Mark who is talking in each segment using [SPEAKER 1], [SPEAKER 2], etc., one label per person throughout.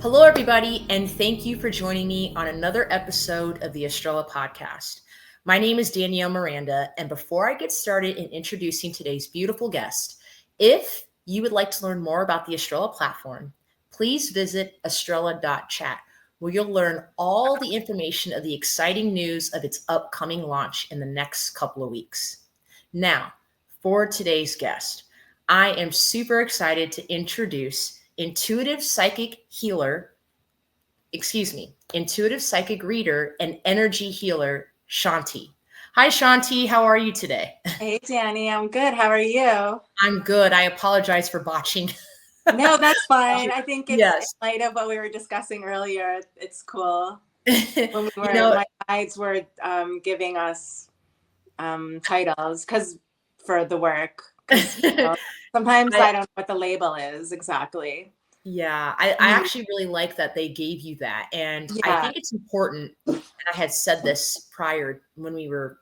[SPEAKER 1] Hello, everybody, and thank you for joining me on another episode of the Estrella podcast. My name is Danielle Miranda, and before I get started in introducing today's beautiful guest, if you would like to learn more about the Estrella platform, please visit estrella.chat, where you'll learn all the information of the exciting news of its upcoming launch in the next couple of weeks. Now, for today's guest, I am super excited to introduce intuitive psychic reader and energy healer, Shanti. Hi, Shanti. How are you today?
[SPEAKER 2] Hey, Danny, I'm good. How are you?
[SPEAKER 1] I'm good. I apologize for botching.
[SPEAKER 2] No, that's fine. I think it's in
[SPEAKER 1] Yes.
[SPEAKER 2] light of what we were discussing earlier. It's cool. When
[SPEAKER 1] you know,
[SPEAKER 2] my guides were giving us titles because for the work. Because sometimes
[SPEAKER 1] I,
[SPEAKER 2] I don't know what the label is exactly.
[SPEAKER 1] Yeah, I actually really like that they gave you that. And I
[SPEAKER 2] Yeah.
[SPEAKER 1] think it's important, and I had said this prior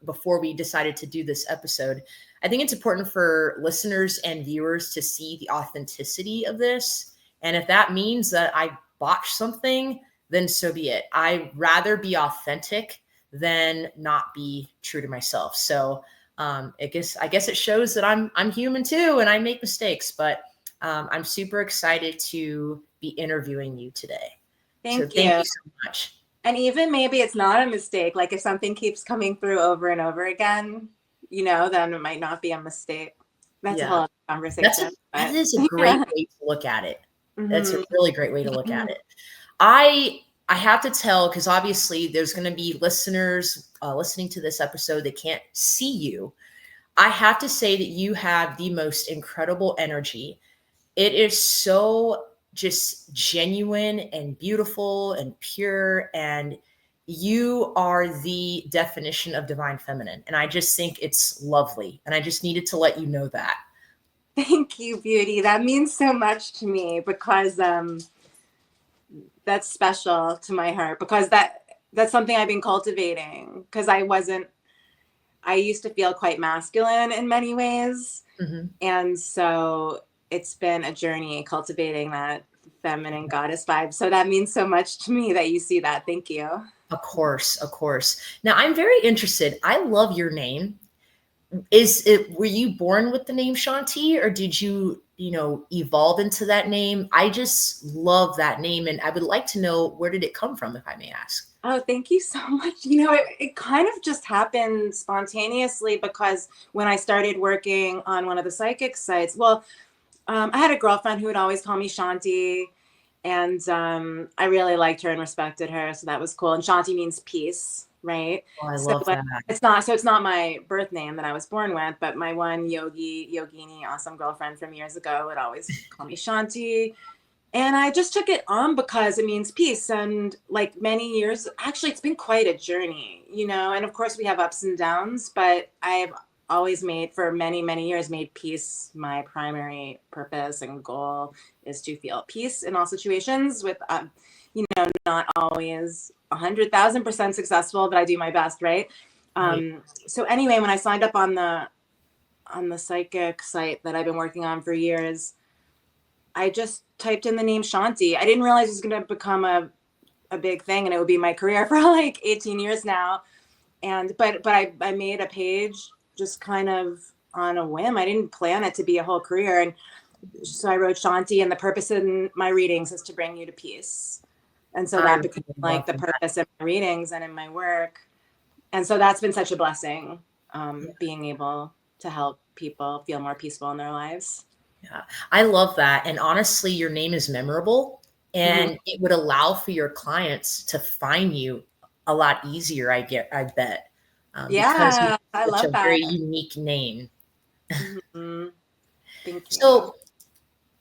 [SPEAKER 1] before we decided to do this episode. I think it's important for listeners and viewers to see the authenticity of this. And if that means that I botch something, then so be it. I'd rather be authentic than not be true to myself. So I guess it shows that I'm human too, and I make mistakes, but I'm super excited to be interviewing you today. So
[SPEAKER 2] Thank
[SPEAKER 1] thank
[SPEAKER 2] you.
[SPEAKER 1] you so much.
[SPEAKER 2] And even maybe it's not a mistake. Like if something keeps coming through over and over again, then it might not be a mistake. That's a whole
[SPEAKER 1] Yeah,
[SPEAKER 2] other
[SPEAKER 1] that's a
[SPEAKER 2] conversation.
[SPEAKER 1] that
[SPEAKER 2] But
[SPEAKER 1] is a great
[SPEAKER 2] yeah.
[SPEAKER 1] way to look at it. That's a
[SPEAKER 2] Mhm.
[SPEAKER 1] really great way to look at it. I have to tell, because obviously there's going to be listeners listening to this episode that can't see you. I have to say that you have the most incredible energy. It is so just genuine and beautiful and pure, and you are the definition of divine feminine, and I just think it's lovely, and I just needed to let you know that.
[SPEAKER 2] Thank you, beauty. That means so much to me because that's special to my heart because that's something I've been cultivating because I used to feel quite masculine in many ways.
[SPEAKER 1] Mhm.
[SPEAKER 2] And so it's been a journey cultivating that feminine goddess vibe. So that means so much to me that you see that. Thank you.
[SPEAKER 1] Of course, of course. Now I'm very interested. I love your name. Were you born with the name Shanti, or did you evolve into that name? I just love that name, and I would like to know, where did it come from, if I may ask?
[SPEAKER 2] Oh, thank you so much. It kind of just happened spontaneously because when I started working on one of the psychic sites, well, I had a girlfriend who would always call me Shanti, and I really liked her and respected her, so that was cool. And Shanti means peace, right?
[SPEAKER 1] Oh, I
[SPEAKER 2] So
[SPEAKER 1] love that.
[SPEAKER 2] it's not my birth name that I was born with, but my one yogini, awesome girlfriend from years ago would always call me Shanti. And I just took it on because it means peace. And like many years, actually, it's been quite a journey, and of course we have ups and downs, but I've always for many, many years, made peace my primary purpose and goal is to feel peace in all situations with, not always 100,000% successful, but I do my best, right?
[SPEAKER 1] Right.
[SPEAKER 2] So anyway, when I signed up on the psychic site that I've been working on for years, I just typed in the name Shanti. I didn't realize it was going to become a big thing and it would be my career for like 18 years now. But I made a page just kind of on a whim. I didn't plan it to be a whole career. And so I wrote Shanti, and the purpose in my readings is to bring you to peace. And so
[SPEAKER 1] I
[SPEAKER 2] that became
[SPEAKER 1] really love
[SPEAKER 2] like the
[SPEAKER 1] that.
[SPEAKER 2] purpose in my readings and in my work. And so that's been such a blessing,
[SPEAKER 1] Yeah,
[SPEAKER 2] being able to help people feel more peaceful in their lives.
[SPEAKER 1] yeah. I love that. And honestly, your name is memorable,
[SPEAKER 2] Mhm.
[SPEAKER 1] and it would allow for your clients to find you a lot easier, I bet, because you
[SPEAKER 2] Yeah, I
[SPEAKER 1] have such
[SPEAKER 2] love
[SPEAKER 1] a
[SPEAKER 2] that.
[SPEAKER 1] very unique name.
[SPEAKER 2] Mhm. Thank you.
[SPEAKER 1] So,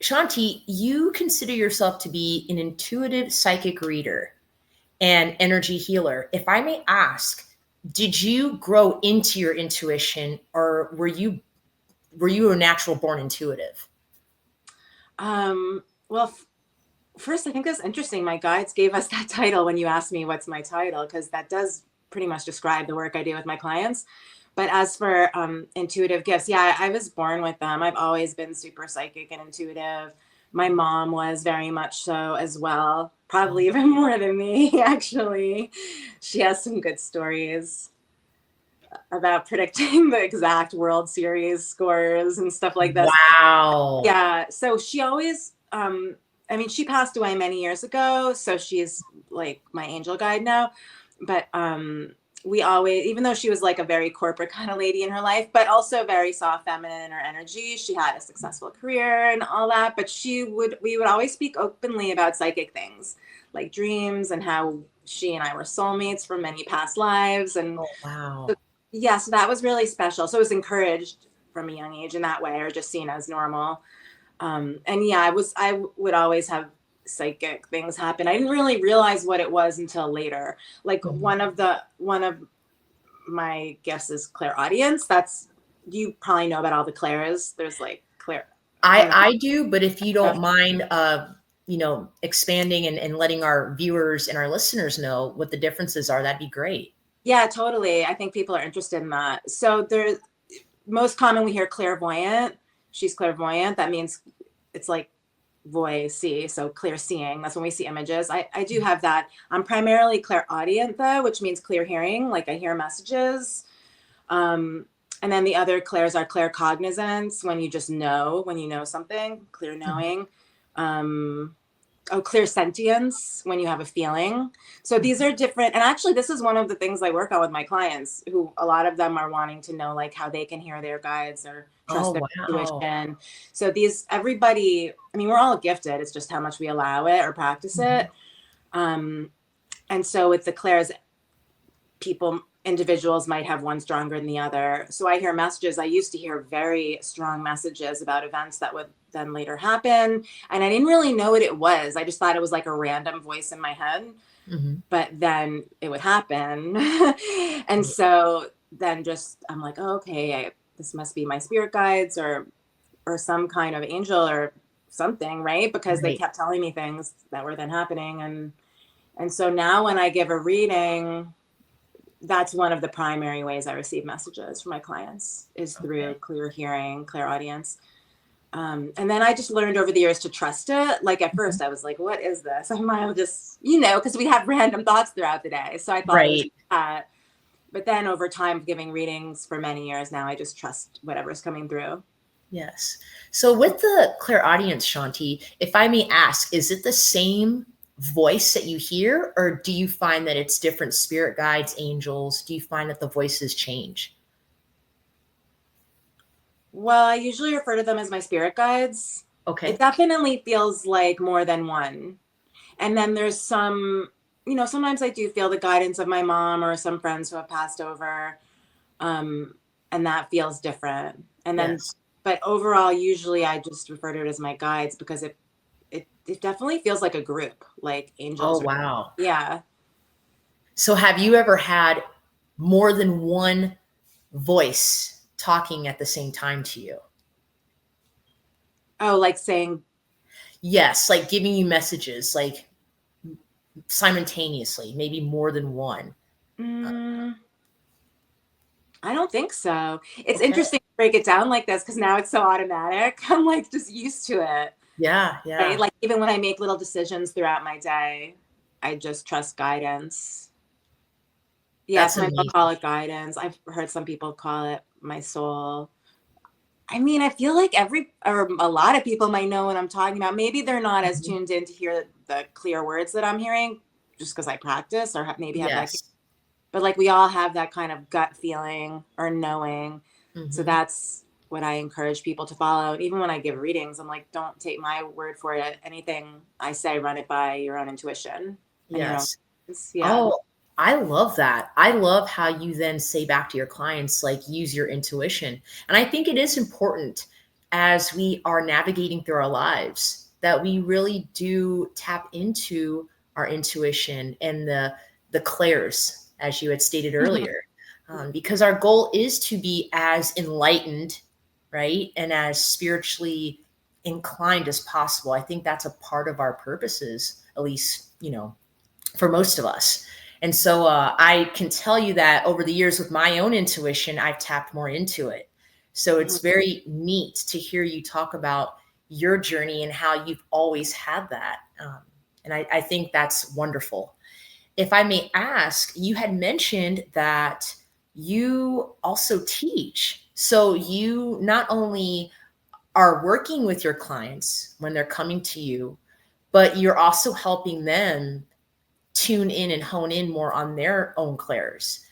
[SPEAKER 1] Shanti, you consider yourself to be an intuitive psychic reader and energy healer. If I may ask, did you grow into your intuition, or were you a natural born intuitive?
[SPEAKER 2] Well, first, I think that's interesting. My guides gave us that title when you asked me what's my title, because that does pretty much describe the work I do with my clients. But as for intuitive gifts, yeah, I was born with them. I've always been super psychic and intuitive. My mom was very much so as well, probably even more than me, actually. She has some good stories about predicting the exact World Series scores and stuff like this.
[SPEAKER 1] Wow.
[SPEAKER 2] Yeah. So she always, I mean, she passed away many years ago, so she's like my angel guide now. But we always, even though she was like a very corporate kind of lady in her life, but also very soft feminine in her energy, she had a successful career and all that. But we would always speak openly about psychic things like dreams and how she and I were soulmates from many past lives. And
[SPEAKER 1] Oh, wow.
[SPEAKER 2] yeah, so that was really special. So it was encouraged from a young age in that way, or just seen as normal. And yeah, I would always have psychic things happen. I didn't really realize what it was until later. Like
[SPEAKER 1] Mhm.
[SPEAKER 2] one of my gifts is clairaudience. That's, you probably know about all the clairs. There's like clair, you know.
[SPEAKER 1] I do, but if you don't mind, expanding and letting our viewers and our listeners know what the differences are, that'd be great.
[SPEAKER 2] Yeah, totally. I think people are interested in that. So there's, most common we hear clairvoyant. She's clairvoyant. That means it's like voice, see, so clear seeing. That's when we see images. I do have that. I'm primarily clairaudient though, which means clear hearing, like I hear messages. And then the other clairs are claircognizance, when you just know, when you know something, clear
[SPEAKER 1] Mhm.
[SPEAKER 2] knowing. Oh, clear sentience, when you have a feeling. So these are different. And actually, this is one of the things I work on with my clients, who a lot of them are wanting to know like how they can hear their guides or trust
[SPEAKER 1] Oh,
[SPEAKER 2] their
[SPEAKER 1] wow.
[SPEAKER 2] intuition. So these, everybody, I mean, we're all gifted. It's just how much we allow it or practice
[SPEAKER 1] Mhm.
[SPEAKER 2] it. Um, and so with the clairs, individuals might have one stronger than the other. So I hear messages. I used to hear very strong messages about events that would then later happen. And I didn't really know what it was. I just thought it was like a random voice in my head,
[SPEAKER 1] Mhm.
[SPEAKER 2] but then it would happen. And
[SPEAKER 1] Right.
[SPEAKER 2] so then just, I'm like, oh, okay, this must be my spirit guides or some kind of angel or something, right? Because they
[SPEAKER 1] Right.
[SPEAKER 2] kept telling me things that were then happening. And so now when I give a reading, that's one of the primary ways I receive messages from my clients, is through
[SPEAKER 1] Okay.
[SPEAKER 2] clear hearing, clear audience. And then I just learned over the years to trust it. Like at
[SPEAKER 1] Mhm.
[SPEAKER 2] first I was like, what is this? I might just, you know, because we have random thoughts throughout the day. So I thought it was,
[SPEAKER 1] Right.
[SPEAKER 2] but then over time giving readings for many years now, I just trust whatever's coming through.
[SPEAKER 1] Yes. So with the clairaudience, Shanti, if I may ask, is it the same voice that you hear, or do you find that it's different spirit guides, angels? Do you find that the voices change?
[SPEAKER 2] Well, I usually refer to them as my spirit guides. It
[SPEAKER 1] Okay.
[SPEAKER 2] definitely feels like more than one. And then there's some, you know, sometimes I do feel the guidance of my mom or some friends who have passed over. Um, and that feels different. And then,
[SPEAKER 1] Yes.
[SPEAKER 2] but overall, usually I just refer to it as my guides because it definitely feels like a group, like
[SPEAKER 1] Oh,
[SPEAKER 2] angels or,
[SPEAKER 1] wow.
[SPEAKER 2] yeah.
[SPEAKER 1] So have you ever had more than one voice talking at the same time to you?
[SPEAKER 2] Oh, like saying,
[SPEAKER 1] Yes, like giving you messages, like simultaneously, maybe more than one. Uh,
[SPEAKER 2] mm, I don't think so. It's
[SPEAKER 1] okay.
[SPEAKER 2] interesting to break it down like this because now it's so automatic. I'm like just used to it.
[SPEAKER 1] Yeah,
[SPEAKER 2] Right?
[SPEAKER 1] yeah.
[SPEAKER 2] Like even when I make little decisions throughout my day, I just trust guidance. Yeah,
[SPEAKER 1] That's
[SPEAKER 2] some people
[SPEAKER 1] amazing.
[SPEAKER 2] call it guidance. I've heard some people call it my soul. I mean, I feel like or a lot of people might know what I'm talking about. Maybe they're not as
[SPEAKER 1] Mhm.
[SPEAKER 2] tuned in to hear the clear words that I'm hearing just because I practice or maybe have that.
[SPEAKER 1] Yes.
[SPEAKER 2] But like we all have that kind of gut feeling or knowing. So
[SPEAKER 1] Mhm.
[SPEAKER 2] that's what I encourage people to follow. And even when I give readings, I'm like, don't take my word for it. Anything I say, run it by your own intuition and your own.
[SPEAKER 1] Yes.
[SPEAKER 2] Yeah.
[SPEAKER 1] Oh, I love that. I love how you then say back to your clients, like, use your intuition. And I think it is important as we are navigating through our lives that we really do tap into our intuition and the clairs, as you had stated earlier, because our goal is to be as enlightened, right, and as spiritually inclined as possible. I think that's a part of our purposes, at least, for most of us. And so I can tell you that over the years with my own intuition, I've tapped more into it. So it's very neat to hear you talk about your journey and how you've always had that. And I think that's wonderful. If I may ask, you had mentioned that you also teach. So you not only are working with your clients when they're coming to you, but you're also helping them tune in and hone in more on their own clairs.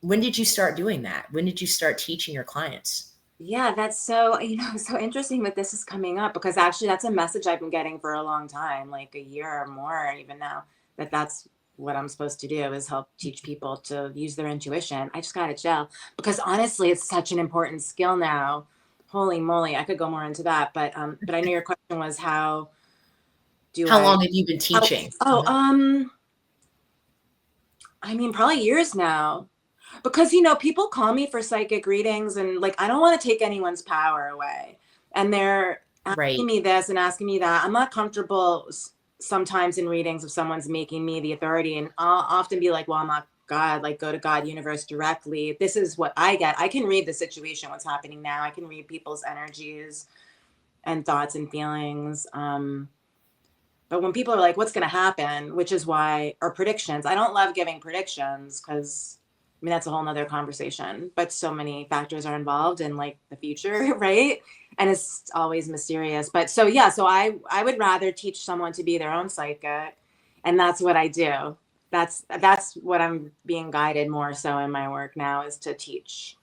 [SPEAKER 1] When did you start doing that? When did you start teaching your clients?
[SPEAKER 2] Yeah, that's so, so interesting that this is coming up because actually that's a message I've been getting for a long time, like a year or more, even now, that that's what I'm supposed to do is help teach people to use their intuition. I just got to chill because honestly, it's such an important skill now. Holy moly, I could go more into that, but I know your question was how do
[SPEAKER 1] How
[SPEAKER 2] I,
[SPEAKER 1] long have you been
[SPEAKER 2] how,
[SPEAKER 1] teaching?
[SPEAKER 2] oh,
[SPEAKER 1] Mhm.
[SPEAKER 2] I mean, probably years now. Because people call me for psychic readings and like I don't want to take anyone's power away. And they're asking
[SPEAKER 1] Right.
[SPEAKER 2] me this and asking me that. I'm not comfortable sometimes in readings if someone's making me the authority, and I'll often be like, well, I'm not God, like go to God universe directly. This is what I get. I can read the situation, what's happening now. I can read people's energies and thoughts and feelings. But when people are like, what's going to happen, which is why, or predictions, I don't love giving predictions because, I mean, that's a whole nother conversation, but so many factors are involved in like the future, right? And it's always mysterious. But so, yeah, so I would rather teach someone to be their own psychic. And that's what I do. That's what I'm being guided more so in my work now is to teach.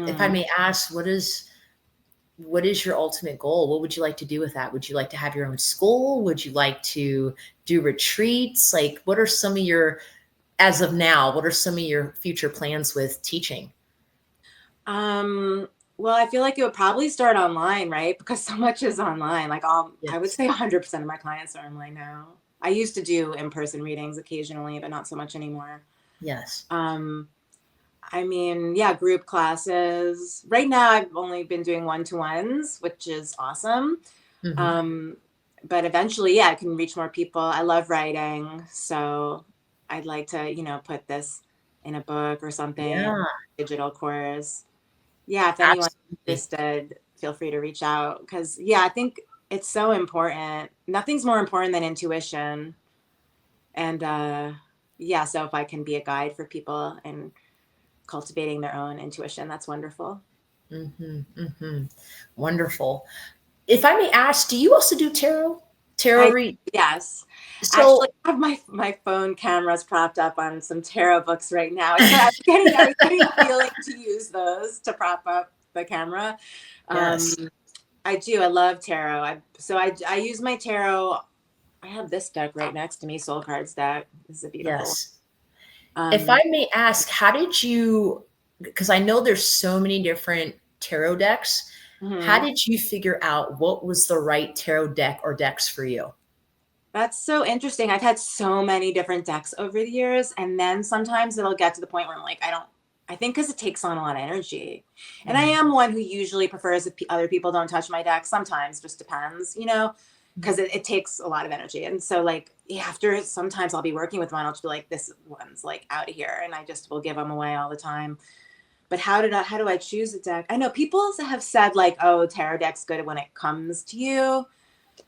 [SPEAKER 1] If I
[SPEAKER 2] Mm.
[SPEAKER 1] may ask, what is your ultimate goal? What would you like to do with that? Would you like to have your own school? Would you like to do retreats? Like, what are some of your, as of now, what are some of your future plans with teaching?
[SPEAKER 2] Um, well, I feel like it would probably start online, right? Because so much is online. Like I would
[SPEAKER 1] Yes.
[SPEAKER 2] say 100% of my clients are online now. I used to do in-person readings occasionally, but not so much anymore.
[SPEAKER 1] Yes.
[SPEAKER 2] Um, I mean, yeah, group classes. Right now, I've only been doing one-to-ones, which is awesome.
[SPEAKER 1] Hmm.
[SPEAKER 2] Um, but eventually, yeah, I can reach more people. I love writing, so I'd like to, put this in a book or something,
[SPEAKER 1] Yeah,
[SPEAKER 2] digital course. Yeah, if anyone's
[SPEAKER 1] absolutely.
[SPEAKER 2] interested, feel free to reach out because yeah, I think it's so important. Nothing's more important than intuition. And yeah, so if I can be a guide for people and cultivating their own intuition, that's wonderful.
[SPEAKER 1] Hmm. Hmm. Wonderful. If I may ask, do you also do tarot? Tarot
[SPEAKER 2] I
[SPEAKER 1] read?
[SPEAKER 2] yes. Actually,
[SPEAKER 1] So,
[SPEAKER 2] I have my phone cameras propped up on some tarot books right now. I was getting the feeling to use those to prop up the camera. Um,
[SPEAKER 1] yes,
[SPEAKER 2] I do. I love tarot. I use my tarot. I have this deck right next to me, Soul Cards deck. This is a beautiful
[SPEAKER 1] yes.
[SPEAKER 2] one.
[SPEAKER 1] If I may ask, how did you, because I know there's so many different tarot decks, how
[SPEAKER 2] Mhm.
[SPEAKER 1] did you figure out what was the right tarot deck or decks for you?
[SPEAKER 2] That's so interesting. I've had so many different decks over the years, and then sometimes it'll get to the point where I'm like, I think because it takes on a lot of energy. And I
[SPEAKER 1] Mhm.
[SPEAKER 2] am one who usually prefers if other people don't touch my deck. Sometimes, just depends, because it takes a lot of energy. And so, like, yeah, after sometimes I'll be working with one, I'll just be like, this one's like out of here. And I just will give them away all the time. But how do I choose a deck? I know people have said like, oh, tarot deck's good when it comes to you.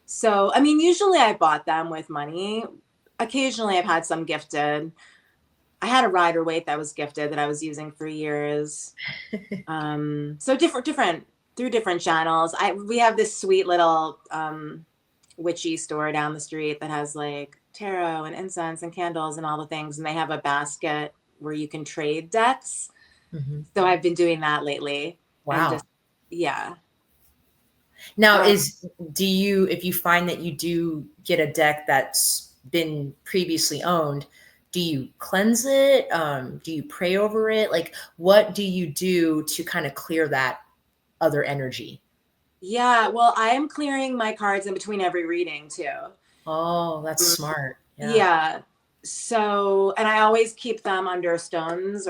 [SPEAKER 2] So, I mean, usually I bought them with money. Occasionally I've had some gifted. I had a rider weight that was gifted that I was using for years. So different through different channels. We have this sweet little witchy store down the street that has like tarot and incense and candles and all the things, and they have a basket where you can trade decks.
[SPEAKER 1] Mhm.
[SPEAKER 2] So I've been doing that lately, and
[SPEAKER 1] Wow.
[SPEAKER 2] just yeah.
[SPEAKER 1] Now,
[SPEAKER 2] Uh,
[SPEAKER 1] do you, if you find that you do get a deck that's been previously owned, do you cleanse it? Do you pray over it? Like, what do you do to kind of clear that other energy?
[SPEAKER 2] yeah, well, I am clearing my cards in between every reading too.
[SPEAKER 1] Oh, that's
[SPEAKER 2] Mm,
[SPEAKER 1] smart. Yeah.
[SPEAKER 2] yeah. So, and I always keep them under stones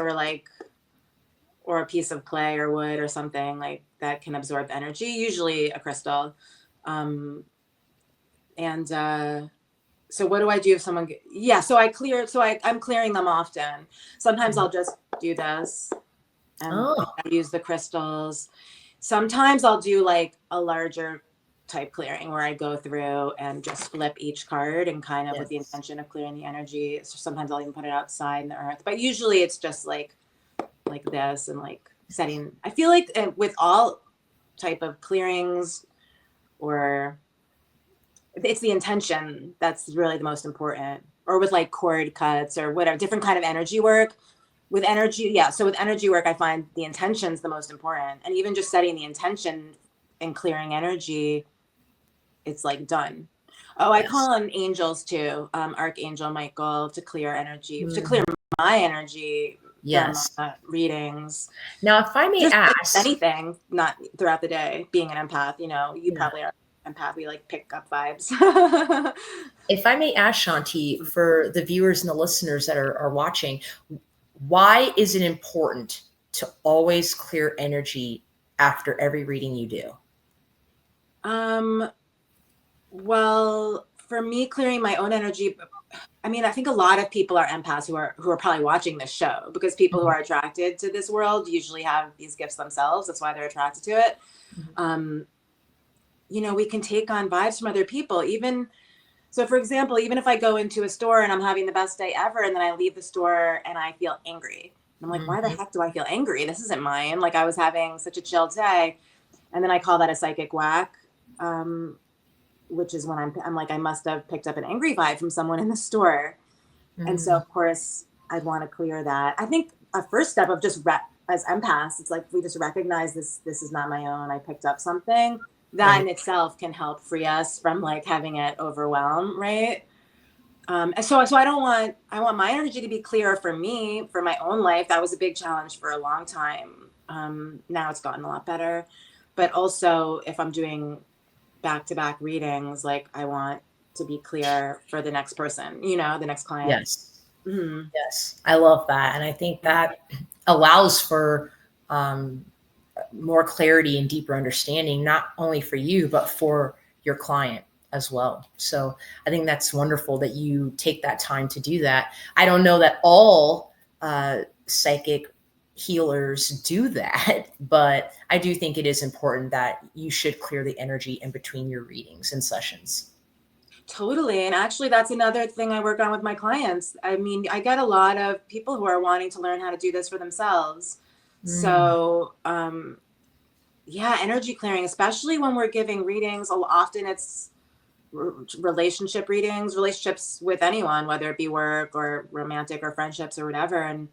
[SPEAKER 2] or a piece of clay or wood or something like that can absorb energy, usually a crystal. Um, and so what do I do if yeah, so I'm clearing them often. Sometimes
[SPEAKER 1] Mhm.
[SPEAKER 2] I'll just do this and
[SPEAKER 1] Oh,
[SPEAKER 2] I use the crystals. Sometimes I'll do like a larger type clearing where I go through and just flip each card and kind of with the
[SPEAKER 1] Yes.
[SPEAKER 2] intention of clearing the energy. So sometimes I'll even put it outside in the earth, but usually it's just like this and like setting. I feel like with all type of clearings, or it's the intention that's really the most important, or with like cord cuts or whatever, different kind of energy work. With energy, yeah, so with energy work I find the intention's the most important, and even just setting the intention and clearing energy, it's like done. Oh, I call
[SPEAKER 1] Yes.
[SPEAKER 2] on angels too, Archangel Michael, to clear energy, to clear
[SPEAKER 1] Mhm.
[SPEAKER 2] my energy from
[SPEAKER 1] Yes.
[SPEAKER 2] readings.
[SPEAKER 1] Now, if I may
[SPEAKER 2] Just
[SPEAKER 1] ask,
[SPEAKER 2] anything, not throughout the day. Being an empath, you
[SPEAKER 1] yeah,
[SPEAKER 2] probably are an empath. We like pick up vibes.
[SPEAKER 1] if I may ask, Shanti, for the viewers and the listeners that are watching, why is it important to always clear energy after every reading you do?
[SPEAKER 2] um, well, for me, clearing my own energy. I mean, I think a lot of people are empaths who are probably watching this show, because people who
[SPEAKER 1] Mhm.
[SPEAKER 2] are attracted to this world usually have these gifts themselves. That's why they're attracted to it.
[SPEAKER 1] Mhm.
[SPEAKER 2] Um, we can take on vibes from other people. Even so, for example, even if I go into a store and I'm having the best day ever, and then I leave the store and I feel angry, I'm like, why the
[SPEAKER 1] Mhm.
[SPEAKER 2] heck do I feel angry? This isn't mine. Like, I was having such a chill day, and then I call that a psychic whack. Which is when I'm like, I must have picked up an angry vibe from someone in the store. And so,
[SPEAKER 1] Mm.
[SPEAKER 2] of course, I'd want to clear that. I think a first step of just as empaths, it's like we just recognize this is not my own. I picked up something that
[SPEAKER 1] Right.
[SPEAKER 2] in itself can help free us from like having it overwhelm, right? And so I want my energy to be clear for me, for my own life. That was a big challenge for a long time. Now it's gotten a lot better, but also if I'm doing back to back readings, like I want to be clear for the next person, the next client.
[SPEAKER 1] Yes.
[SPEAKER 2] Hmm.
[SPEAKER 1] Yes. I love that. And I think that allows for um, more clarity and deeper understanding, not only for you, but for your client as well. So I think that's wonderful that you take that time to do that. I don't know that all psychic healers do that, but I do think it is important that you should clear the energy in between your readings and sessions.
[SPEAKER 2] Totally. And actually, that's another thing I work on with my clients. I mean, I get a lot of people who are wanting to learn how to do this for themselves.
[SPEAKER 1] Mm,
[SPEAKER 2] So, yeah, energy clearing, especially when we're giving readings, often it's relationship readings, relationships with anyone, whether it be work or romantic or friendships or whatever. And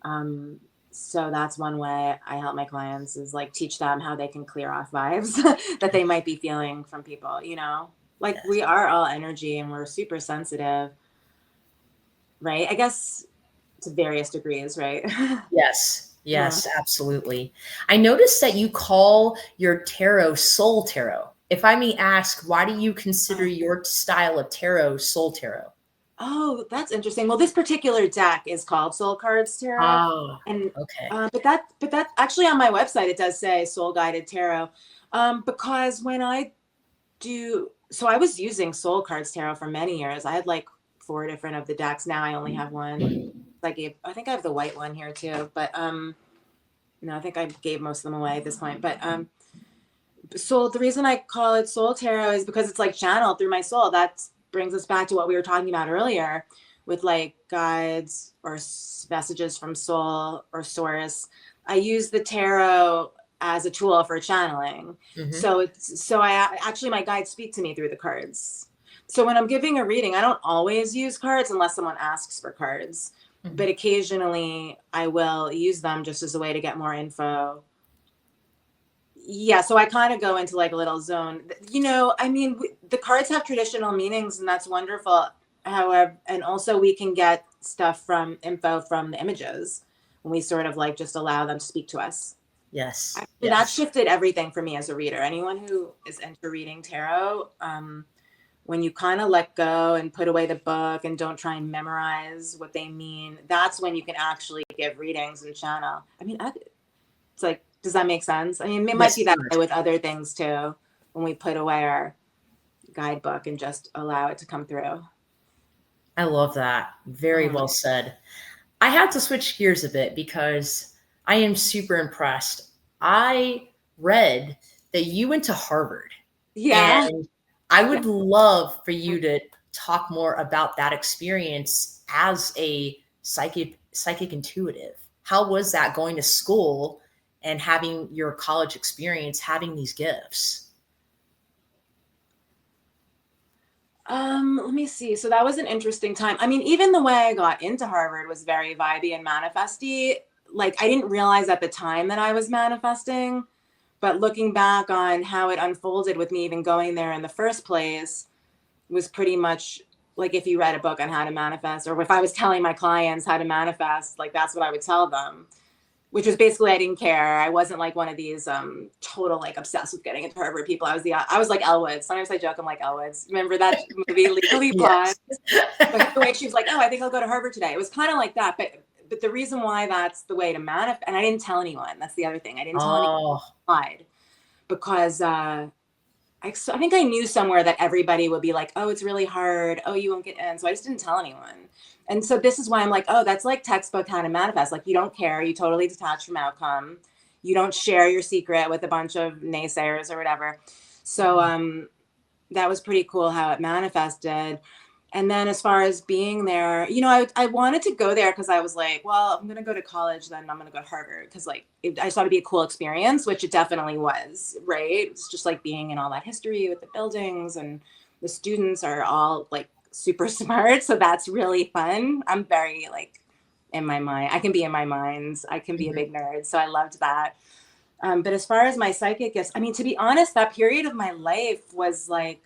[SPEAKER 2] um, so that's one way I help my clients, is like teach them how they can clear off vibes that they might be feeling from people. Like
[SPEAKER 1] yes.
[SPEAKER 2] we are all energy and we're super sensitive, right? I guess to various degrees, right?
[SPEAKER 1] Yes.
[SPEAKER 2] Yeah.
[SPEAKER 1] Yes, absolutely. I noticed that you call your tarot soul tarot. If I may ask, why do you consider your style of tarot soul tarot?
[SPEAKER 2] Oh, that's interesting. Well, this particular deck is called Soul Cards Tarot,
[SPEAKER 1] Ah,
[SPEAKER 2] and
[SPEAKER 1] okay.
[SPEAKER 2] but that actually on my website it does say Soul Guided Tarot, because when I do, so I was using Soul Cards Tarot for many years. I had like four different of the decks. Now I only have one. I think I have the white one here too, but no, I think I gave most of them away at this point. But so the reason I call it Soul Tarot is because it's like channeled through my soul. That brings us back to what we were talking about earlier with like guides or messages from soul or source. I use the tarot as a tool for channeling.
[SPEAKER 1] Hmm.
[SPEAKER 2] So I actually, my guides speak to me through the cards. So when I'm giving a reading, I don't always use cards unless someone asks for cards,
[SPEAKER 1] Hmm.
[SPEAKER 2] but occasionally I will use them just as a way to get more info. Yeah, so I kind of go into like a little zone. I mean, the cards have traditional meanings, and that's wonderful. However, and also we can get stuff from info from the images when we sort of like just allow them to speak to us.
[SPEAKER 1] Yes.
[SPEAKER 2] Actually, that
[SPEAKER 1] Yes.
[SPEAKER 2] shifted everything for me as a reader. Anyone who is into reading tarot, when you kind of let go and put away the book and don't try and memorize what they mean, that's when you can actually give readings and channel. I mean, it's like, does that make sense? I mean, it might
[SPEAKER 1] Yes,
[SPEAKER 2] be
[SPEAKER 1] it
[SPEAKER 2] that way
[SPEAKER 1] does.
[SPEAKER 2] with other things too, when we put away our guidebook and just allow it to come through.
[SPEAKER 1] I love that. Very
[SPEAKER 2] Mhm.
[SPEAKER 1] well said. I have to switch gears a bit because I am super impressed. I read that you went to Harvard.
[SPEAKER 2] Yeah.
[SPEAKER 1] And I would love for you to talk more about that experience as a psychic intuitive. How was that going to school and having your college experience, having these gifts?
[SPEAKER 2] Let me see. So that was an interesting time. I mean, even the way I got into Harvard was very vibey and manifesty. Like I didn't realize at the time that I was manifesting, but looking back on how it unfolded with me even going there in the first place was pretty much like if you read a book on how to manifest, or if I was telling my clients how to manifest, like that's what I would tell them, which was basically I didn't care. I wasn't like one of these total like obsessed with getting into Harvard people. I was like Elwood. Sometimes I joke I'm like Elwood's. Remember that movie Legally Blonde?
[SPEAKER 1] Yes.
[SPEAKER 2] But the way she was like, oh, I think I'll go to Harvard today. It was kind of like that. But the reason why that's the way to manifest, and I didn't tell anyone. That's the other thing. I didn't tell anyone because I think I knew somewhere that everybody would be like, oh, it's really hard. Oh, you won't get in. So I just didn't tell anyone. And so this is why I'm like, oh, that's like textbook how to manifest. Like you don't care. You totally detach from outcome. You don't share your secret with a bunch of naysayers or whatever. So that was pretty cool how it manifested. And then as far as being there, I wanted to go there because I was like, well, I'm going to go to college, then I'm going to go to Harvard because I just thought it'd be a cool experience, which it definitely was, right? It's just like being in all that history with the buildings, and the students are all like super smart. So that's really fun. I'm very like in my mind. I can be in my mind. I can be a big nerd. So I loved that. But as far as my psychic gifts, I mean, to be honest, that period of my life was like,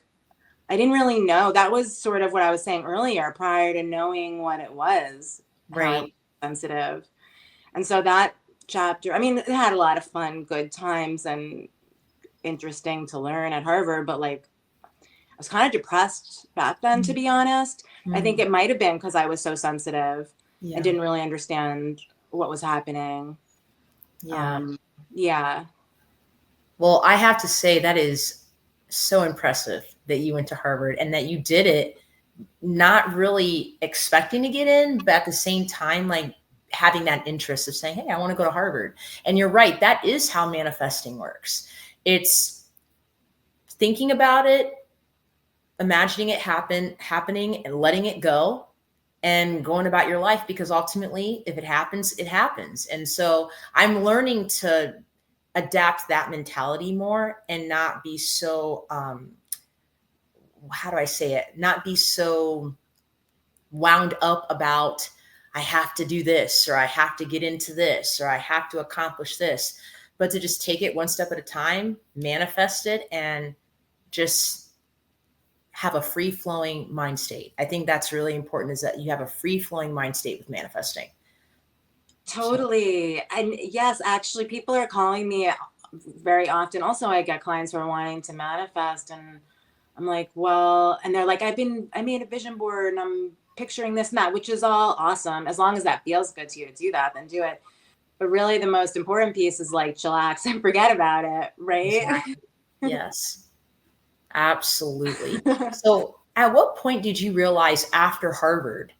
[SPEAKER 2] I didn't really know. That was sort of what I was saying earlier, prior to knowing what it was, how I was
[SPEAKER 1] Right.
[SPEAKER 2] sensitive. And so that chapter, I mean, it had a lot of fun, good times and interesting to learn at Harvard, but like I was kind of depressed back then, to be honest. I think
[SPEAKER 1] Mm.
[SPEAKER 2] it might have been because I was so sensitive and
[SPEAKER 1] Yeah.
[SPEAKER 2] didn't really understand what was happening.
[SPEAKER 1] Yeah.
[SPEAKER 2] Um, yeah.
[SPEAKER 1] Well, I have to say that is so impressive that you went to Harvard and that you did it not really expecting to get in, but at the same time, like having that interest of saying, hey, I want to go to Harvard. And you're right, that is how manifesting works. It's thinking about it, imagining it happening and letting it go and going about your life, because ultimately if it happens, it happens. And so I'm learning to adapt that mentality more and not be so how do I say it? Not be so wound up about I have to do this or I have to get into this or I have to accomplish this, but to just take it one step at a time, manifest it, and just have a free flowing mind state. I think that's really important, is that you have a free flowing mind state with manifesting. So,
[SPEAKER 2] Totally. And yes, actually, people are calling me very often. Also, I get clients who are wanting to manifest, and I'm like, well, and they're like, I made a vision board and I'm picturing this and that, which is all awesome. As long as that feels good to you to do that, then do it. But really, the most important piece is like chillax and forget about it, right?
[SPEAKER 1] exactly. Yes, absolutely. So, at what point did you realize after Harvard?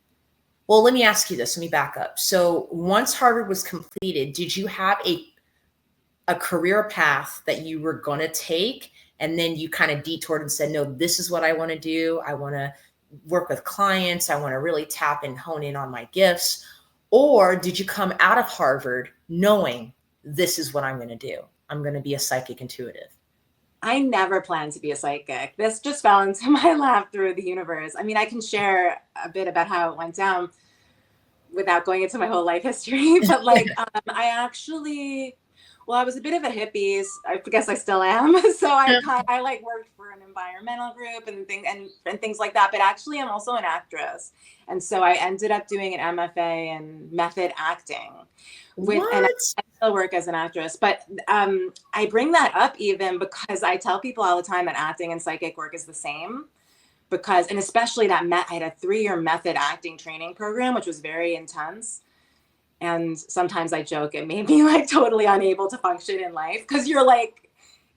[SPEAKER 1] Well, let me ask you this. Let me back up. So, once Harvard was completed, did you have a career path that you were going to take, and then you kind of detoured and said, no, this is what I want to do. I want to work with clients. I want to really tap and hone in on my gifts? Or did you come out of Harvard knowing this is what I'm going to do? I'm going to be a psychic intuitive.
[SPEAKER 2] I never planned to be a psychic. This just fell into my lap through the universe. I mean, I can share a bit about how it went down without going into my whole life history, but like I actually, well, I was a bit of a hippie. I guess I still am. So I like worked for an environmental group and things like that. But actually, I'm also an actress, and so I ended up doing an MFA in method acting. And
[SPEAKER 1] What?
[SPEAKER 2] I still work as an actress, but I bring that up even because I tell people all the time that acting and psychic work is the same, because, and especially I had a 3-year method acting training program, which was very intense. And sometimes I joke it made me like totally unable to function in life, because you're like,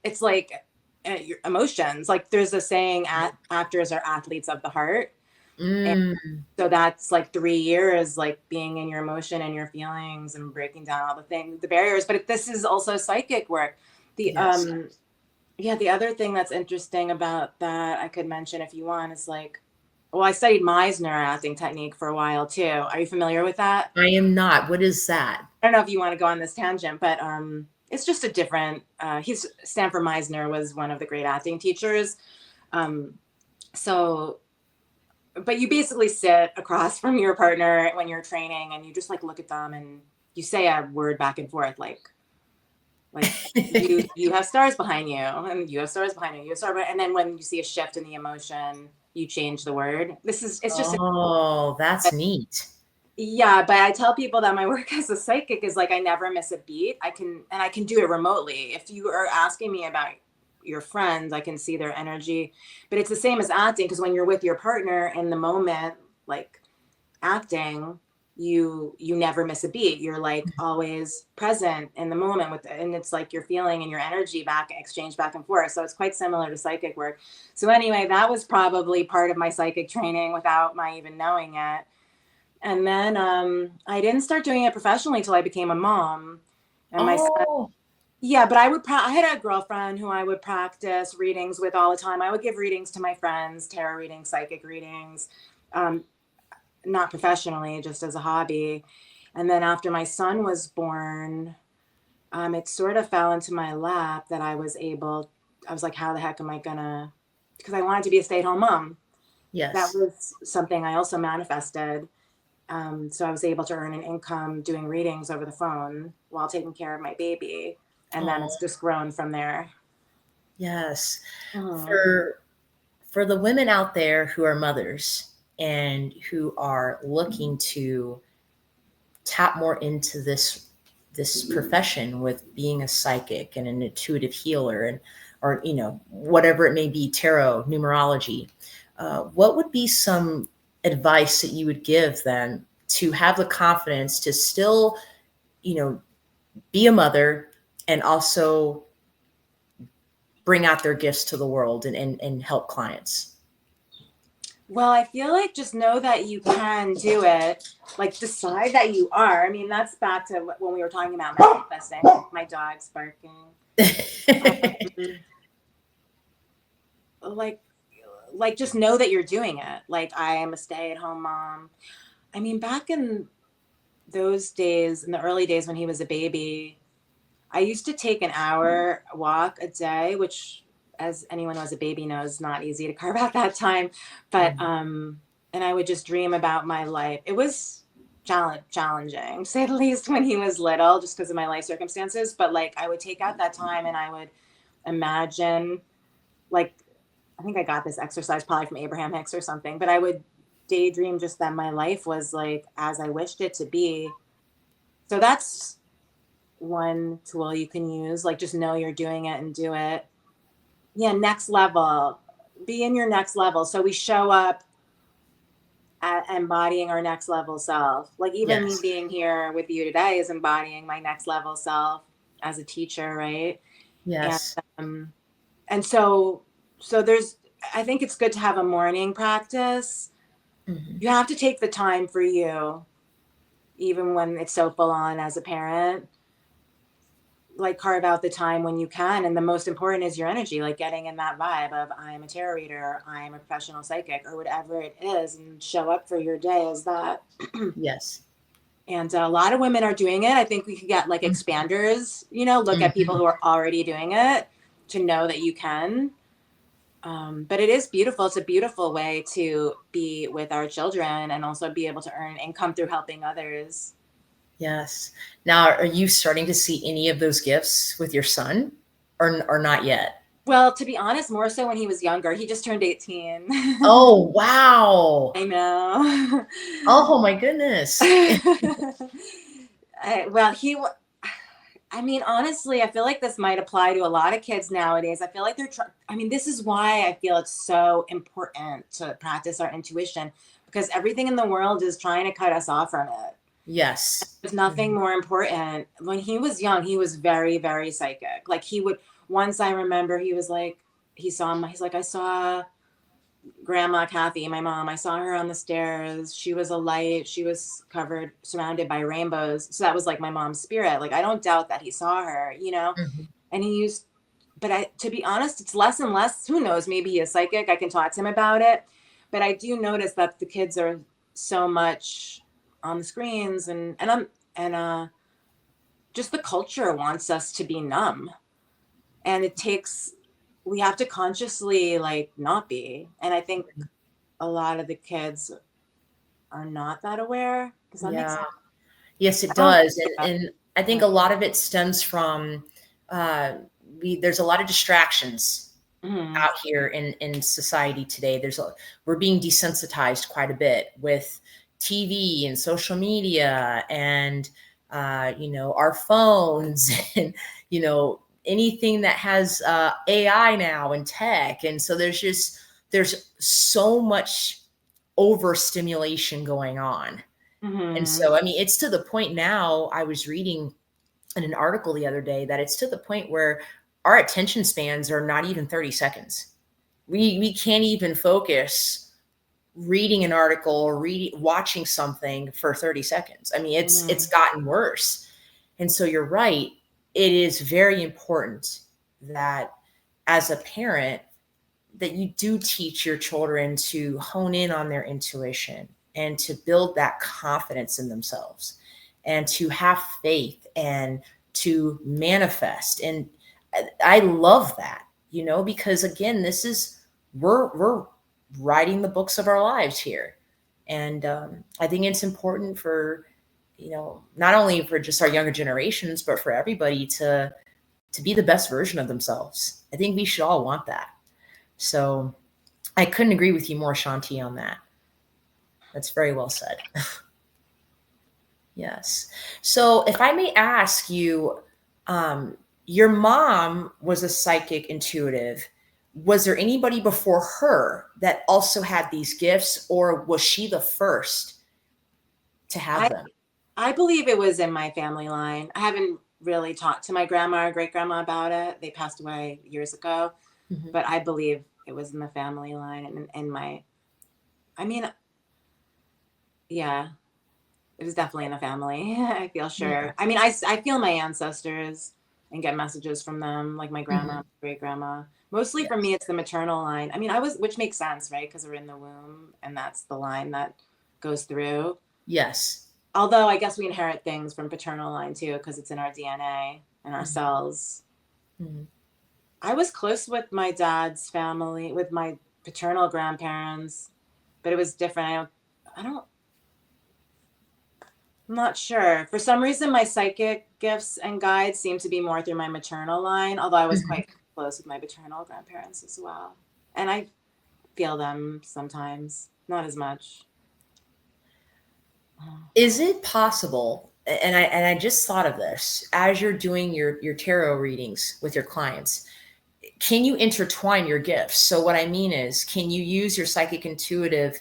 [SPEAKER 2] it's like your emotions. Like there's a saying, actors are athletes of the heart. And
[SPEAKER 1] Mm,
[SPEAKER 2] so that's like 3 years, like being in your emotion and your feelings and breaking down all the barriers. But this is also psychic work. The
[SPEAKER 1] Yes.
[SPEAKER 2] yeah, the other thing that's interesting about that I could mention if you want is like, well, I studied Meisner acting technique for a while too. Are you familiar with that?
[SPEAKER 1] I am not. What is that?
[SPEAKER 2] I don't know if you want to go on this tangent, but it's just a different. He's Stanford Meisner was one of the great acting teachers. Um, so, but you basically sit across from your partner when you're training, and you just like look at them and you say a word back and forth, like you have stars behind you, and you have stars behind you. You have stars, and then when you see a shift in the emotion, you change the word. It's just
[SPEAKER 1] Oh, that's neat.
[SPEAKER 2] yeah, but I tell people that my work as a psychic is like I never miss a beat. I can do it remotely. If you are asking me about your friends, I can see their energy. But it's the same as acting because when you're with your partner in the moment, like acting, you never miss a beat. You're like always present in the moment with and it's like you're feeling and your energy back exchange back and forth. So it's quite similar to psychic work. So anyway, that was probably part of my psychic training without my even knowing it. And then I didn't start doing it professionally until I became a mom. And my son,
[SPEAKER 1] Oh,
[SPEAKER 2] yeah, but I had a girlfriend who I would practice readings with all the time. I would give readings to my friends, tarot readings, psychic readings, um, not professionally, just as a hobby. And then after my son was born, it sort of fell into my lap that I was like, how the heck am I gonna, because I wanted to be a stay-at-home mom. That
[SPEAKER 1] yes.
[SPEAKER 2] was something I also manifested. So I was able to earn an income doing readings over the phone while taking care of my baby. And then
[SPEAKER 1] Oh,
[SPEAKER 2] it's just grown from there.
[SPEAKER 1] yes.
[SPEAKER 2] Mhm.
[SPEAKER 1] For the women out there who are mothers and who are looking to tap more into this profession with being a psychic and an intuitive healer and or whatever it may be, tarot, numerology, what would be some advice that you would give them to have the confidence to still you know be a mother and also bring out their gifts to the world and help clients?
[SPEAKER 2] Well, I feel like just know that you can do it. Like decide that you are. I mean, that's back to when we were talking about manifesting. My dog's barking. Um, like, like just know that you're doing it. Like I am a stay-at-home mom. I mean, back in those days, in the early days when he was a baby, I used to take an hour walk a day, which, as anyone who has a baby knows, not easy to carve out that time. But and I would just dream about my life. It was challenging, to say the least, when he was little, just because of my life circumstances. But like, I would take out that time and I would imagine, like, I think I got this exercise probably from Abraham Hicks or something. But I would daydream just that my life was like as I wished it to be. So that's one tool you can use. Like just know you're doing it and do it. Yeah, next level. Be in your next level. So we show up at embodying our next level self. Like even me
[SPEAKER 1] Yes.
[SPEAKER 2] being here with you today is embodying my next level self as a teacher, right? And
[SPEAKER 1] Yes.
[SPEAKER 2] um and so there's I think it's good to have a morning practice.
[SPEAKER 1] Hmm.
[SPEAKER 2] You have to take the time for you, even when it's so full on as a parent. Like carve out the time when you can, and the most important is your energy, like getting in that vibe of I am a tarot reader, I am a professional psychic, or whatever it is, and show up for your day as that.
[SPEAKER 1] Yes.
[SPEAKER 2] And a lot of women are doing it. I think we could get like expanders, look at people
[SPEAKER 1] Hmm.
[SPEAKER 2] who are already doing it to know that you can. But it is beautiful. It's a beautiful way to be with our children and also be able to earn income through helping others.
[SPEAKER 1] Yes. Now, are you starting to see any of those gifts with your son, or not yet?
[SPEAKER 2] Well, to be honest, more so when he was younger. He just turned 18.
[SPEAKER 1] Oh, wow.
[SPEAKER 2] I know.
[SPEAKER 1] Oh my goodness.
[SPEAKER 2] Well, I mean, honestly, I feel like this might apply to a lot of kids nowadays. I feel like I mean, this is why I feel it's so important to practice our intuition because everything in the world is trying to cut us off from it.
[SPEAKER 1] Yes.
[SPEAKER 2] There's nothing
[SPEAKER 1] Mhm.
[SPEAKER 2] more important. When he was young, he was very, very psychic. Like once I remember he was like, he's like, I saw Grandma Kathy, my mom. I saw her on the stairs. She was a light. She was surrounded by rainbows. So that was like my mom's spirit. Like I don't doubt that he saw her.
[SPEAKER 1] Mhm.
[SPEAKER 2] And he used, to be honest, it's less and less. Who knows? Maybe he is psychic. I can talk to him about it. But I do notice that the kids are so much on the screens, and just the culture wants us to be numb, and we have to consciously like not be. And I think a lot of the kids are not that aware. Does that make
[SPEAKER 1] Yeah.
[SPEAKER 2] sense?
[SPEAKER 1] Yes, it
[SPEAKER 2] I don't.
[SPEAKER 1] does.
[SPEAKER 2] Yeah.
[SPEAKER 1] And I think a lot of it stems from uh, there's a lot of distractions
[SPEAKER 2] Mhm.
[SPEAKER 1] out here in society today. We're being desensitized quite a bit with TV and social media and our phones and anything that has AI now and tech. And so there's so much overstimulation going on. And
[SPEAKER 2] Mhm.
[SPEAKER 1] so, I mean, it's to the point now. I was reading in an article the other day that it's to the point where our attention spans are not even 30 seconds. We can't even focus reading an article or watching something for 30 seconds. I mean, it's
[SPEAKER 2] Mhm.
[SPEAKER 1] gotten worse. And so you're right. It is very important that as a parent that you do teach your children to hone in on their intuition and to build that confidence in themselves and to have faith and to manifest. And I love that, because again, we're writing the books of our lives here. And I think it's important for, not only for just our younger generations, but for everybody to be the best version of themselves. I think we should all want that. So I couldn't agree with you more, Shanti, on that. That's very well said. Yes. So if I may ask you, your mom was a psychic intuitive. Was there anybody before her that also had these gifts, or was she the first to have
[SPEAKER 2] I
[SPEAKER 1] them?
[SPEAKER 2] I believe it was in my family line. I haven't really talked to my grandma or great grandma about it. They passed away years ago,
[SPEAKER 1] Mhm.
[SPEAKER 2] but I believe it was in the family line, and I mean, yeah, it was definitely in the family. I feel
[SPEAKER 1] Yeah.
[SPEAKER 2] sure. I mean, I feel my ancestors and get messages from them, like my grandma,
[SPEAKER 1] Mhm.
[SPEAKER 2] great grandma. Mostly for me,
[SPEAKER 1] Yes.
[SPEAKER 2] it's the maternal line. I mean, which makes sense, right? Because we're in the womb, and that's the line that goes through.
[SPEAKER 1] Yes.
[SPEAKER 2] Although I guess we inherit things from paternal line too, because it's in our DNA and our
[SPEAKER 1] Mhm.
[SPEAKER 2] cells.
[SPEAKER 1] Mhm.
[SPEAKER 2] I was close with my dad's family, with my paternal grandparents, but it was different. I don't, I'm not sure. For some reason, my psychic gifts and guides seem to be more through my maternal line, although I was
[SPEAKER 1] Mhm.
[SPEAKER 2] quite close with my paternal grandparents as well. And I feel them sometimes, not as much.
[SPEAKER 1] Is it possible? And I just thought of this as you're doing your tarot readings with your clients. Can you intertwine your gifts? So what I mean is, can you use your psychic intuitive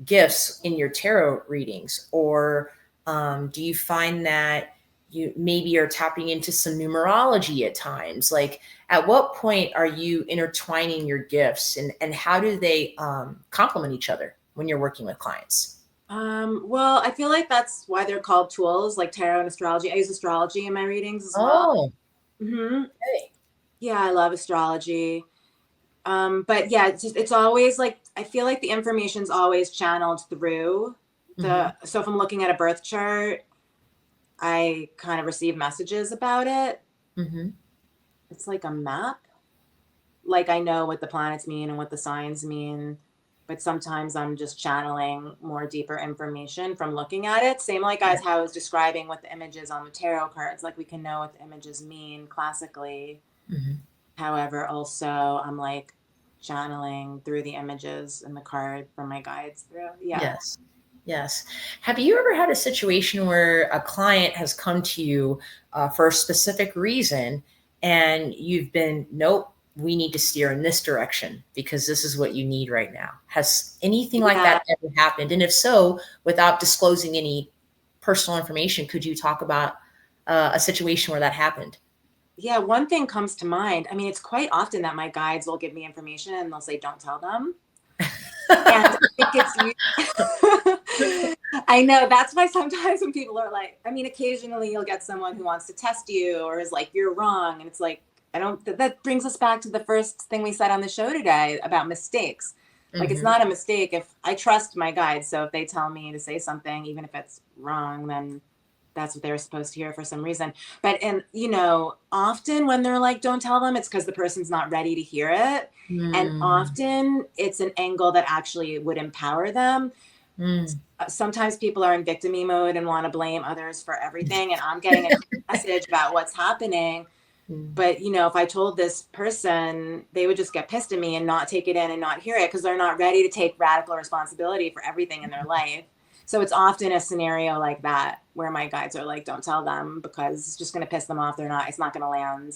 [SPEAKER 1] gifts in your tarot readings, or do you find that you maybe are tapping into some numerology at times? Like, at what point are you intertwining your gifts, and how do they complement each other when you're working with clients?
[SPEAKER 2] Well, I feel like that's why they're called tools, like tarot and astrology. I use astrology in my readings as well.
[SPEAKER 1] Oh,
[SPEAKER 2] Hmm.
[SPEAKER 1] okay.
[SPEAKER 2] Yeah, I love astrology. But yeah, it's always like I feel like the information's always channeled through
[SPEAKER 1] Hmm.
[SPEAKER 2] so if I'm looking at a birth chart, I kind of receive messages about it.
[SPEAKER 1] Hmm.
[SPEAKER 2] It's like a map. Like I know what the planets mean and what the signs mean, but sometimes I'm just channeling more deeper information from looking at it. Same like as how I was describing with the images on the tarot cards, like we can know what the images mean classically.
[SPEAKER 1] Hmm.
[SPEAKER 2] However, also I'm like channeling through the images and the card from my guides through. Yeah.
[SPEAKER 1] Yes. Yes. Have you ever had a situation where a client has come to you for a specific reason and you've been, nope, we need to steer in this direction because this is what you need right now? Has anything like
[SPEAKER 2] Yeah.
[SPEAKER 1] that ever happened? And if so, without disclosing any personal information, could you talk about a situation where that happened?
[SPEAKER 2] Yeah. One thing comes to mind. I mean, it's quite often that my guides will give me information and they'll say, don't tell them. And it gets you. I know. That's why sometimes when people are like, I mean, occasionally you'll get someone who wants to test you or is like, you're wrong. And it's like, that brings us back to the first thing we said on the show today about mistakes. Like, it's
[SPEAKER 1] Mm-hmm.
[SPEAKER 2] not a mistake if I trust my guides. So if they tell me to say something, even if it's wrong, then that's what they were supposed to hear for some reason. But, and often when they're like, don't tell them, it's because the person's not ready to hear it. And
[SPEAKER 1] Mm.
[SPEAKER 2] often it's an angle that actually would empower them.
[SPEAKER 1] Mm.
[SPEAKER 2] Sometimes people are in victim mode and want to blame others for everything. And I'm getting a message about what's happening.
[SPEAKER 1] Mm.
[SPEAKER 2] But, if I told this person, they would just get pissed at me and not take it in and not hear it because they're not ready to take radical responsibility for everything in their life. So it's often a scenario like that where my guides are like, don't tell them because it's just going to piss them off. It's not going to land.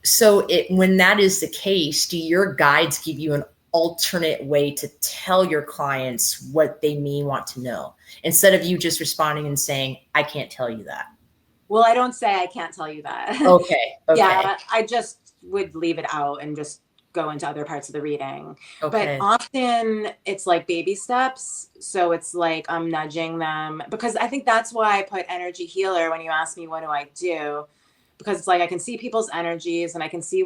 [SPEAKER 1] So when that is the case, do your guides give you an alternate way to tell your clients what they may want to know instead of you just responding and saying, I can't tell you that?
[SPEAKER 2] Well, I don't say I can't tell you that.
[SPEAKER 1] Okay. Okay.
[SPEAKER 2] Yeah, I just would leave it out and just go into other parts of the reading. But
[SPEAKER 1] Okay.
[SPEAKER 2] often it's like baby steps. So it's like I'm nudging them because I think that's why I put energy healer when you ask me what do I do, because it's like I can see people's energies and I can see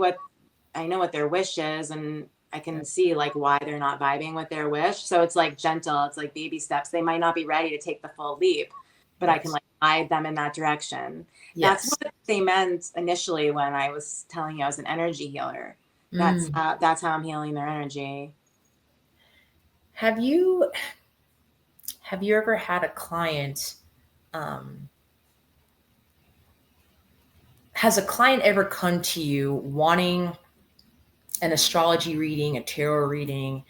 [SPEAKER 2] I know what their wish is, and I can see like why they're not vibing with their wish. So it's like gentle, it's like baby steps. They might not be ready to take the full leap, but I can
[SPEAKER 1] Yes.
[SPEAKER 2] like guide them in that direction. That's
[SPEAKER 1] Yes.
[SPEAKER 2] what they meant initially when I was telling you I was an energy healer.
[SPEAKER 1] Mm.
[SPEAKER 2] That's how I'm healing their energy.
[SPEAKER 1] Have you ever had a client, um, has a client ever come to you wanting an astrology reading, a tarot reading,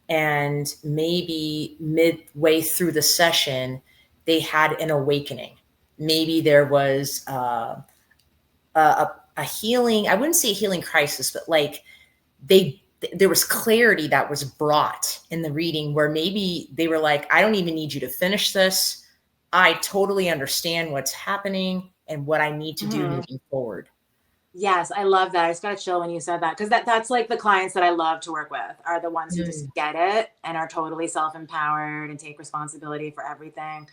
[SPEAKER 1] and maybe midway through the session, they had an awakening? Maybe there was a healing, I wouldn't say a healing crisis, but like there was clarity that was brought in the reading where maybe they were like, I don't even need you to finish this. I totally understand what's happening and what I need to do
[SPEAKER 2] Mm-hmm.
[SPEAKER 1] moving forward.
[SPEAKER 2] Yes, I love that. I just got to chill when you said that because that's like the clients that I love to work with are the ones who just
[SPEAKER 1] Mm.
[SPEAKER 2] get it and are totally self-empowered and take responsibility for everything.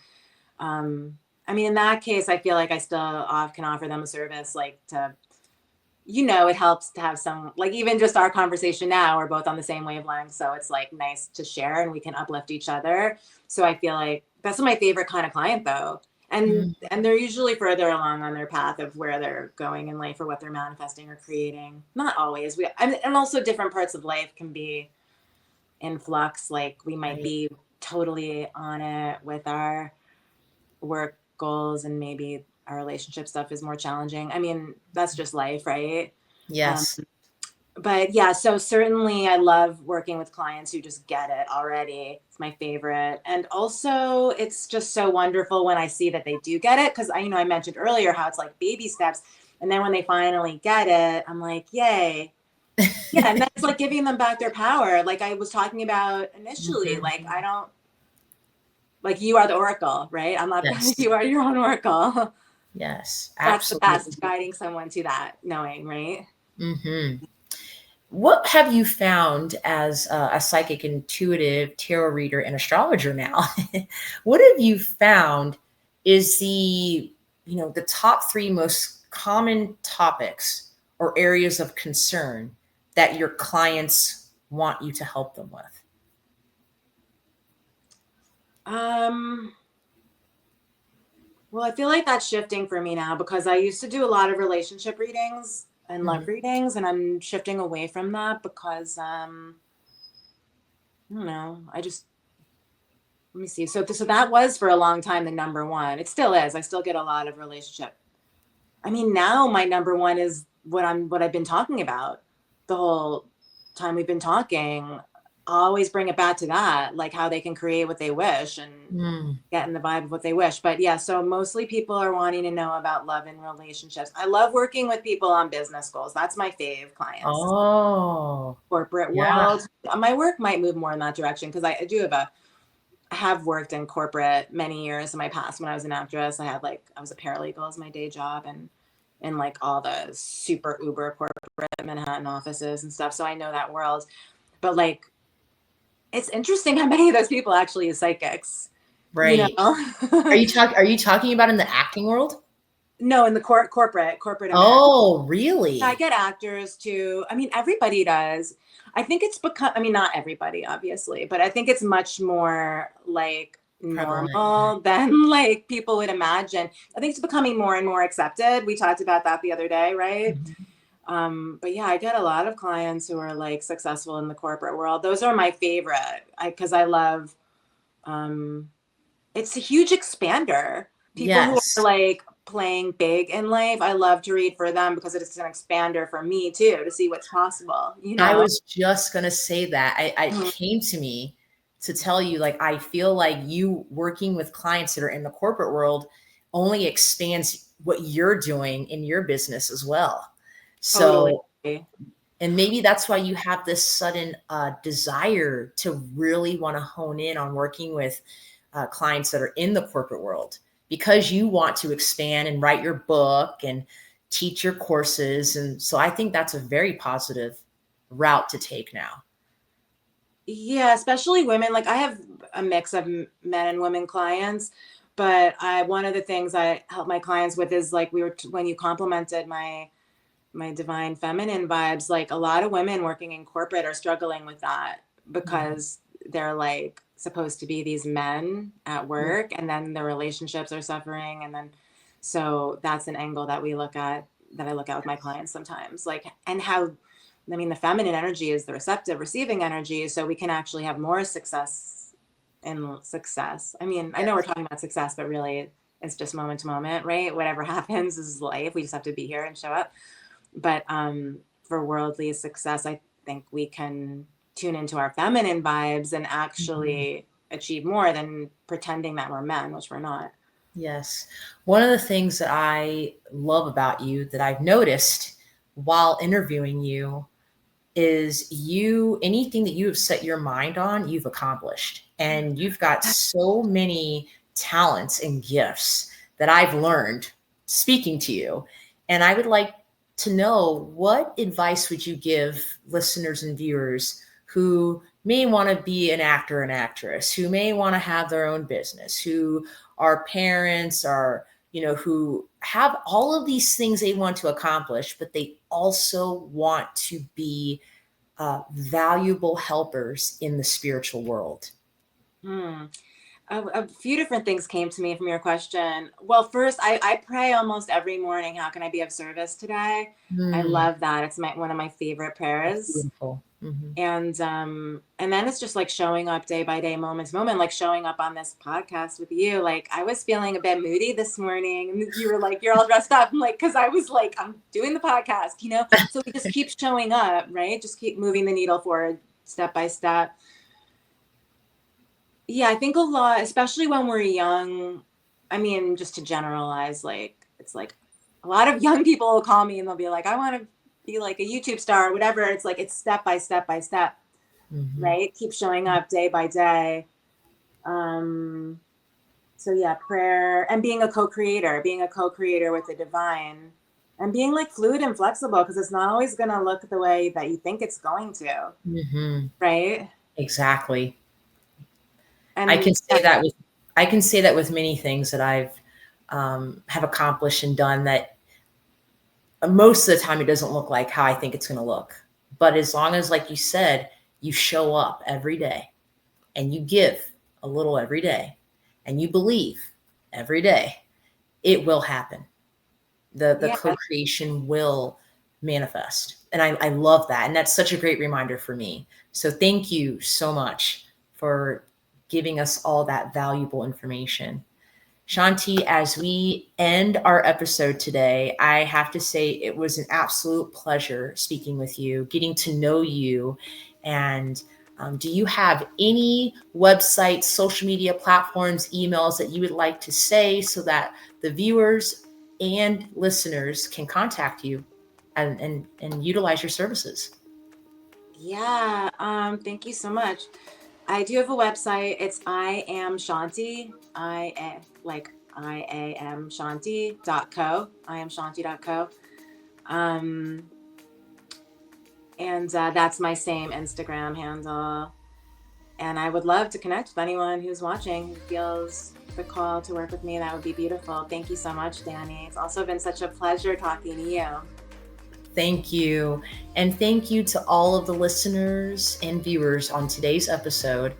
[SPEAKER 2] Um, I mean, in that case, I feel like I still can offer them a service, like it helps to have some, like even just our conversation now, we're both on the same wavelength. So it's like nice to share and we can uplift each other. So I feel like that's my favorite kind of client though. And
[SPEAKER 1] Mm.
[SPEAKER 2] they're usually further along on their path of where they're going in life or what they're manifesting or creating. Not always. And also different parts of life can be in flux. Like we might
[SPEAKER 1] Right.
[SPEAKER 2] be totally on it with our work goals and maybe our relationship stuff is more challenging. I mean, that's just life, right? Um,
[SPEAKER 1] Yes.
[SPEAKER 2] but yeah, so certainly I love working with clients who just get it already. It's my favorite. And also it's just so wonderful when I see that they do get it. Cause I mentioned earlier how it's like baby steps. And then when they finally get it, I'm like, yay. Yeah. And that's like giving them back their power. Like I was talking about initially,
[SPEAKER 1] Mhm.
[SPEAKER 2] like I don't, like you are the oracle, right? I'm not,
[SPEAKER 1] Yes.
[SPEAKER 2] you are your own oracle.
[SPEAKER 1] Yes.
[SPEAKER 2] That's the best,
[SPEAKER 1] Absolutely.
[SPEAKER 2] guiding someone to that knowing, right?
[SPEAKER 1] Hmm. What have you found as a psychic, intuitive, tarot reader, and astrologer now? What have you found is the top three most common topics or areas of concern that your clients want you to help them with?
[SPEAKER 2] Um, well, I feel like that's shifting for me now because I used to do a lot of relationship readings and love
[SPEAKER 1] Mhm.
[SPEAKER 2] readings, and I'm shifting away from that because I don't know. I just let me see. So that was for a long time the number one. It still is. I still get a lot of relationship. I mean, now my number one is what I've been talking about the whole time we've been talking. I always bring it back to that, like how they can create what they wish and
[SPEAKER 1] Mm.
[SPEAKER 2] get in the vibe of what they wish. But yeah, so mostly people are wanting to know about love and relationships. I love working with people on business goals. That's my fave clients.
[SPEAKER 1] Oh,
[SPEAKER 2] Corporate
[SPEAKER 1] yeah.
[SPEAKER 2] world. My work might move more in that direction because I have worked in corporate many years in my past. When I was an actress, I was a paralegal as my day job and in like all the super uber corporate Manhattan offices and stuff. So I know that world. But like it's interesting how many of those people actually use psychics, you
[SPEAKER 1] Right.
[SPEAKER 2] know?
[SPEAKER 1] Are you talking about in the acting world?
[SPEAKER 2] No, in the corporate America.
[SPEAKER 1] Oh,
[SPEAKER 2] I
[SPEAKER 1] really?
[SPEAKER 2] get actors too. I mean, everybody does. I think it's become, I mean, not everybody, obviously, but I think it's much more like
[SPEAKER 1] Prevalent.
[SPEAKER 2] normal than like people would imagine. I think it's becoming more and more accepted. We talked about that the other day, right?
[SPEAKER 1] Mhm.
[SPEAKER 2] But yeah, I get a lot of clients who are like successful in the corporate world. Those are my favorite. Because I love, um, it's a huge expander. People who are
[SPEAKER 1] Yes.
[SPEAKER 2] like playing big in life, I love to read for them because it's an expander for me too, to see what's possible, you
[SPEAKER 1] I
[SPEAKER 2] know?
[SPEAKER 1] was just gonna say that. I
[SPEAKER 2] Mhm.
[SPEAKER 1] came to me to tell you, like, I feel like you working with clients that are in the corporate world only expands what you're doing in your business as well.
[SPEAKER 2] Totally.
[SPEAKER 1] So, and maybe that's why you have this sudden desire to really want to hone in on working with clients that are in the corporate world because you want to expand and write your book and teach your courses. And so I think that's a very positive route to take now.
[SPEAKER 2] Yeah, especially women. Like I have a mix of men and women clients, but I one of the things I help my clients with is like when you complimented my divine feminine vibes, like a lot of women working in corporate are struggling with that
[SPEAKER 1] Mhm.
[SPEAKER 2] because they're like supposed to be these men at
[SPEAKER 1] Yeah.
[SPEAKER 2] work and then the relationships are suffering and then so that's an angle that we look at that I look at with my clients sometimes like and how I mean the feminine energy is the receptive receiving energy so we can actually have more success in success. I mean, I know we're
[SPEAKER 1] Yes.
[SPEAKER 2] talking about success but really it's just moment to moment, right? Whatever happens is life. We just have to be here and show up. But for worldly success, I think we can tune into our feminine vibes and
[SPEAKER 1] Mhm.
[SPEAKER 2] actually achieve more than pretending that we're men, which we're not.
[SPEAKER 1] Yes. One of the things that I love about you that I've noticed while interviewing you is you anything that you have set your mind on, you've accomplished. And you've got so many talents and gifts that I've learned speaking to you. And I would like to know what advice would you give listeners and viewers who may want to be an actor and actress, who may want to have their own business, who are parents, are who have all of these things they want to accomplish, but they also want to be valuable helpers in the spiritual world.
[SPEAKER 2] Hmm. A few different things came to me from your question. Well, first, I pray almost every morning. How can I be of service today? I
[SPEAKER 1] Mm,
[SPEAKER 2] love that. It's one of my favorite
[SPEAKER 1] that's
[SPEAKER 2] prayers.
[SPEAKER 1] beautiful. Hmm.
[SPEAKER 2] And then it's just like showing up day by day, moment to moment, like showing up on this podcast with you. Like I was feeling a bit moody this morning and you were like, you're all dressed up. I'm like, cause I was like, I'm doing the podcast, you know? So we just keep showing up, right? Just keep moving the needle forward step by step. Yeah, I think a lot, especially when we're young. I mean, just to generalize, like it's like a lot of young people will call me and they'll be like, I want to be like a YouTube star or whatever. It's like it's step by step by step,
[SPEAKER 1] Hmm.
[SPEAKER 2] right? Keep showing up day by day. Um, so yeah, prayer and being a co-creator with the divine and being like fluid and flexible because it's not always going to look the way that you think it's going to,
[SPEAKER 1] Hmm.
[SPEAKER 2] right?
[SPEAKER 1] Exactly. I
[SPEAKER 2] And
[SPEAKER 1] can say that with I can say that with many things that I've have accomplished and done that most of the time it doesn't look like how I think it's going to look. But as long as, like you said, you show up every day and you give a little every day and you believe every day, it will happen. The
[SPEAKER 2] yeah,
[SPEAKER 1] co-creation will manifest. And I love that. And that's such a great reminder for me. So thank you so much for giving us all that valuable information. Shanti, as we end our episode today, I have to say it was an absolute pleasure speaking with you, getting to know you. And do you have any websites, social media platforms, emails that you would like to say so that the viewers and listeners can contact you and utilize your services?
[SPEAKER 2] yeah. Thank you so much. I do have a website. It's I am Shanti. I am Shanti.co. I am Shanti.co. And that's my same Instagram handle. And I would love to connect with anyone who's watching who feels the call to work with me. That would be beautiful. Thank you so much, Danny. It's also been such a pleasure talking to you.
[SPEAKER 1] Thank you. And thank you to all of the listeners and viewers on today's episode.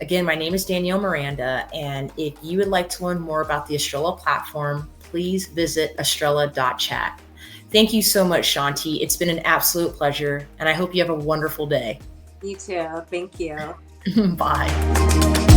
[SPEAKER 1] Again, my name is Danielle Miranda, and if you would like to learn more about the Estrella platform, please visit estrella.chat. Thank you so much, Shanti. It's been an absolute pleasure, and I hope you have a wonderful day.
[SPEAKER 2] You too. Thank you.
[SPEAKER 1] Bye.